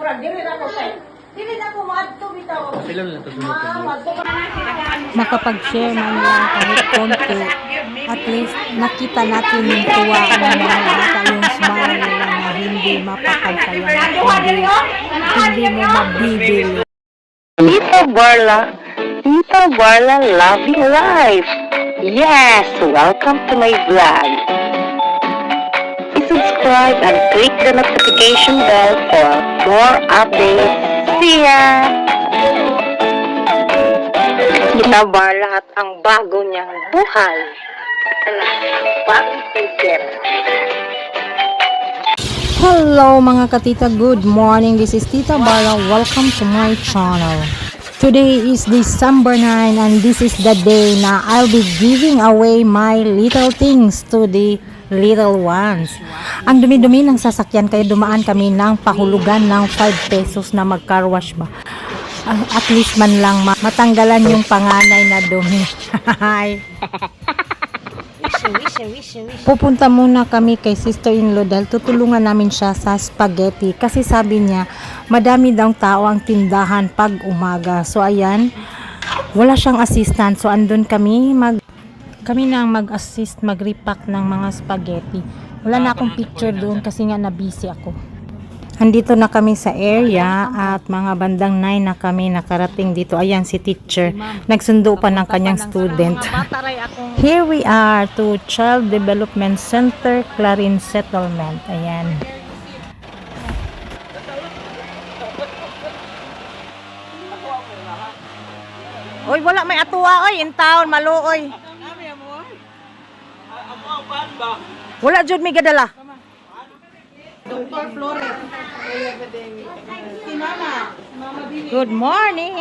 murag dili na ko kay. Dili na ko maadto bitaw. Makapag-share man lang kahit konti, at least nakita natin yung tuwa ng mga bata, yung smile nila na hindi mapapagpayan, hindi mo mabibili. Tita Barla loving life. Yes, welcome to my vlog. Subscribe and click the notification bell for more updates. See ya! Tita Barla at ang bago niyang buhay. Bagong ticket. Hello mga katita, good morning. This is Tita Barla. Welcome to my channel. Today is December 9 and this is the day na I'll be giving away my little things to the little ones. Ang dumi-dumi ng sasakyan kaya dumaan kami ng pahulugan ng 5 pesos na mag-car-wash ba. At least man lang matanggalan yung panganay na dumi. Pupunta muna kami kay sister-in-law dahil tutulungan namin siya sa spaghetti kasi sabi niya madami daw tao ang tindahan pag umaga. So ayan, wala siyang assistant, so andun kami nang mag-assist mag-repack ng mga spaghetti. Wala na akong picture doon kasi nga na-busy ako. Andito na kami sa area at mga bandang 9 na kami nakarating dito. Ayan si teacher. Nagsundo pa ng kanyang student. Here we are to Child Development Center, Clarin Settlement. Ayan. Oy, wala may atuwa oy, in town maluoy. Wala jud mi gadala. Dr. Flores. Si Mama. Good morning.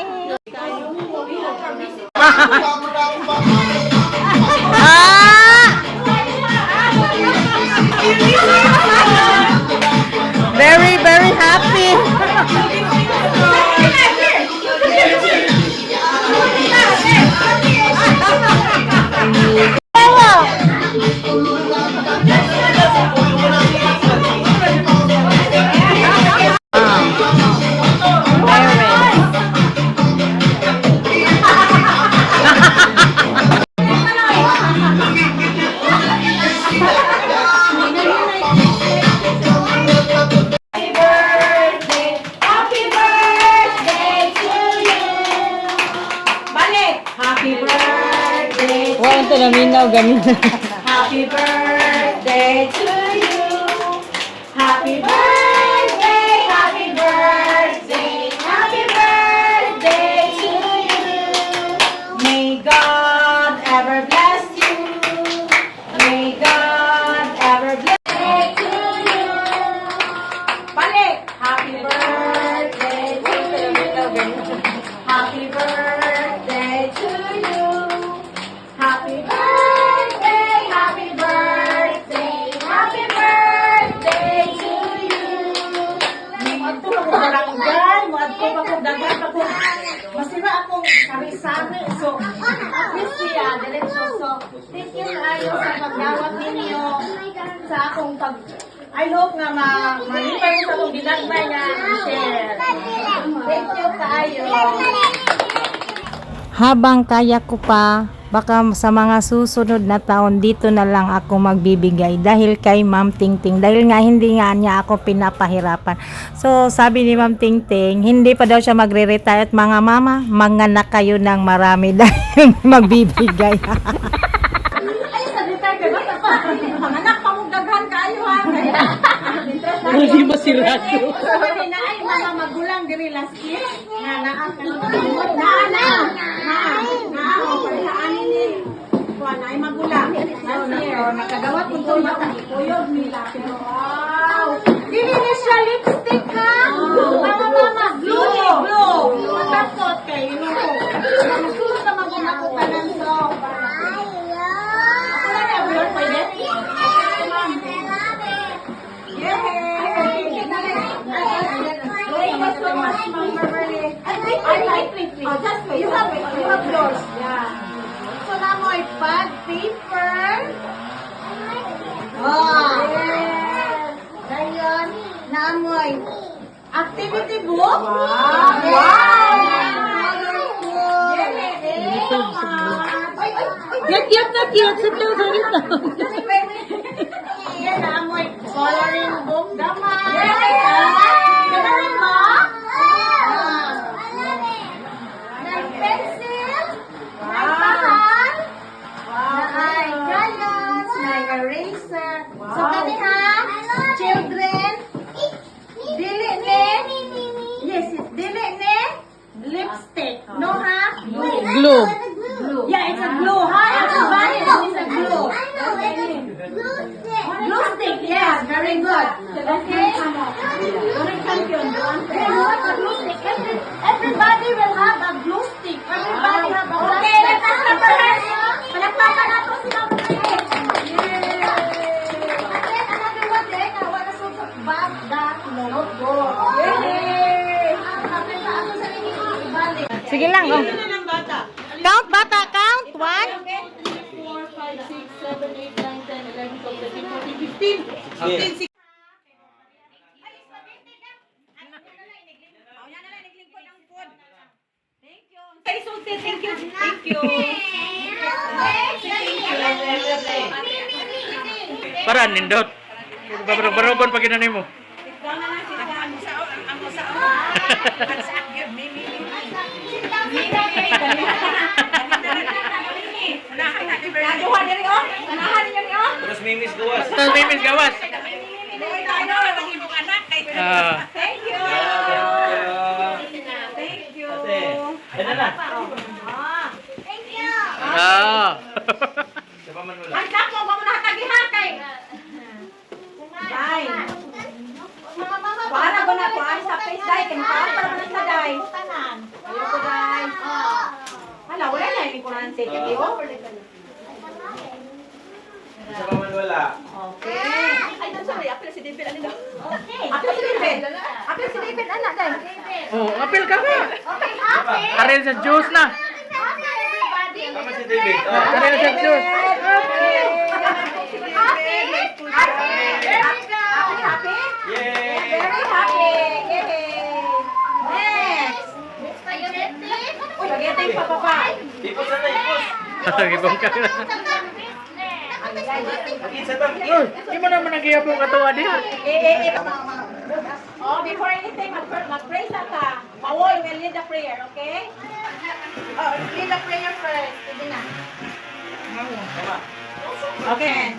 Very, very happy. Naminaw gamin. Happy birthday to you. Happy birthday, happy birthday, happy birthday to you. May God ever bless you. May God ever bless you. Balik. Happy birthday to you. Happy birthday to you. Happy birthday, happy birthday, happy birthday to you. Muadto ako barangay, muadto ako dagat ako. Masira akong sari-sari. So, at least siya, diretso. Thank you kayo sa pagdawat ninyo sa akong pag... I hope nga malipay sa akong ginagmay nga share. Thank you kayo. Habang kaya ko pa, baka sa mga susunod na taon dito na lang ako magbibigay dahil kay Ma'am Tingting, dahil nga hindi nga niya ako pinapahirapan. So sabi ni Ma'am Tingting, hindi pa daw siya magre-retire at mga mama, manganak kayo ng marami dahil magbibigay. Ay, sa retire ka ba? Manganak pa mong daghan kayo ha. Hindi masirado. Sabi na ay mga magulang diri last year. Na ay magulang. Nakagawat ko itong mata. Kuyog nila. Wow! Dili na siya lipstick ha? Mama. Blue. Matakot kayo. Masusunod na magulang ko kanan so. Ako lang na blur pwede? You have yours. Yeah. So na mo pad paper. Oh. Yes. Dayon na mo Activity book? Wow! Cute na cute. Sit down, sorry na. Yan na, may coloring book. Gamay! Coloring book? Nag-pencil? Nag-pahal? May crayons? May eraser? So, kaniha, children, dili ni, yes, dili ni, lipstick. No, ha? Glue. Yeah, it's a glue, ha? Everybody knows it's a glue. Glue stick, yes, very good. Okay? Everybody will have a glue stick. Everybody have a glue stick. Okay, let's clap for her. Palakpakan nato si Mama Kate. Again, another one din. Wala sa bag that notebook. Yay! Kapit na ako sa inyo. Ibalik. Sige lang, oh. Count, bata, count. 1. 4, 5, 6, 7, 8, 9, 10, 11, 12, 13, 14, 15. 15, 16. Thank you. Thank you. Para nindot. Barugon pag ginanay mo. Terus mimis gawas. Tapos mimis gawas. Ah. Thank you. Ano na? Ah. Siapa man wala? Ang dako, wag mo na hatagi-hatay. Day. Para ba na ko ay sa face day ken para ba na sa day. Ayoko day. Hala, wala na yung kunan sa iyo. Siapa man wala? Okay. Ay, nang sorry, apil si David ano daw? Okay. Apil si David. Apil si David anak day. Oh, apil ka ba? Okay, apil. Arel sa juice na. Sama si David. Oh. Arel sa juice. Yay! Very happy. Yay. Next. Uy, spaghetti pa papa. Ipos na ipos. Gibong ka na. Isa to. Di mo naman nagiyabong katuwa diha. Oh, before anything, mag-pray sa ka. Mawoy, we'll lead the prayer, okay? Oh, lead the prayer first. Sige na. Okay.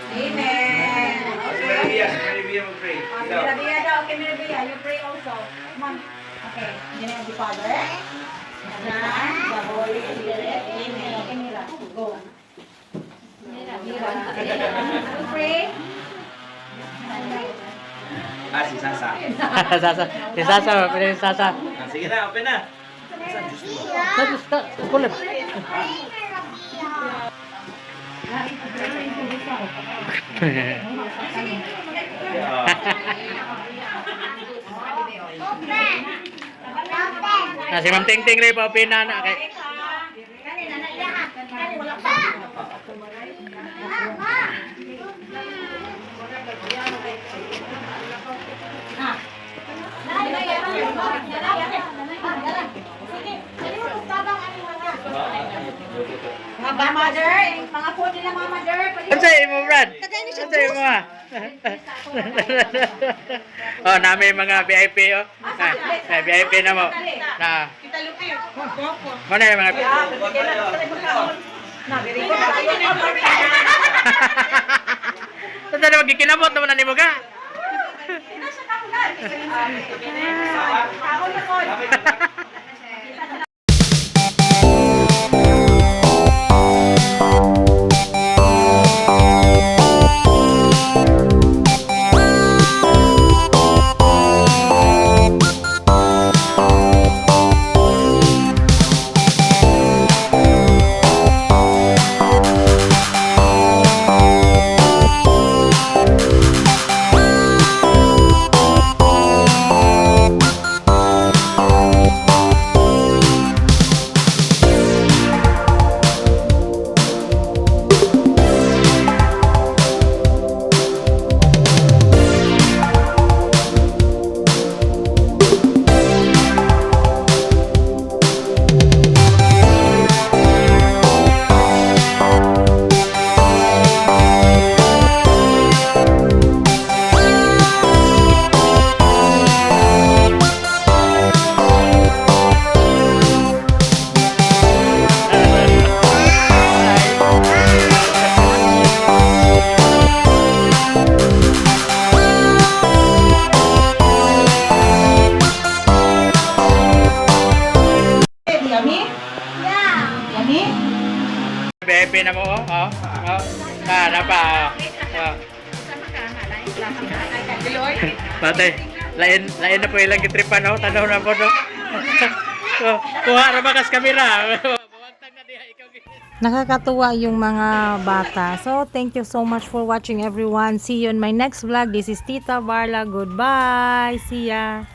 Amen. Si Maria mag-pray. Ikaw. Mirabia daw. Okay, Mirabia. You pray also. Come on. Okay. In the name of the Father, the Son, the Holy Spirit. Amen. Okay, Mira. Go. Mira. You pray. Ah, si Sasa. Sasa. Si Sasa, pwede si Sasa. Ah, sige na, open na. Kulip. Si Ma'am Ting Ting rin pa pinana kay. Mga mother, mga food nila mga mother. Ano sa'yo mo, Brad? Ano sa'yo mo, ha? Oh, namin mga VIP, oh. Ah, VIP na mo. Na. Mana yung mga... Saan na magkikinabot naman na ni mo ka? VIP na mo, oh. Oh. Oh. Napa, oh. Patay. Lain na po ilang gitripan, oh. Tanaw na po, no. Kuha ra ba kas kamera? Bawantag na diha ikaw. Nakakatuwa yung mga bata. So, thank you so much for watching everyone. See you in my next vlog. This is Tita Barla. Goodbye. See ya.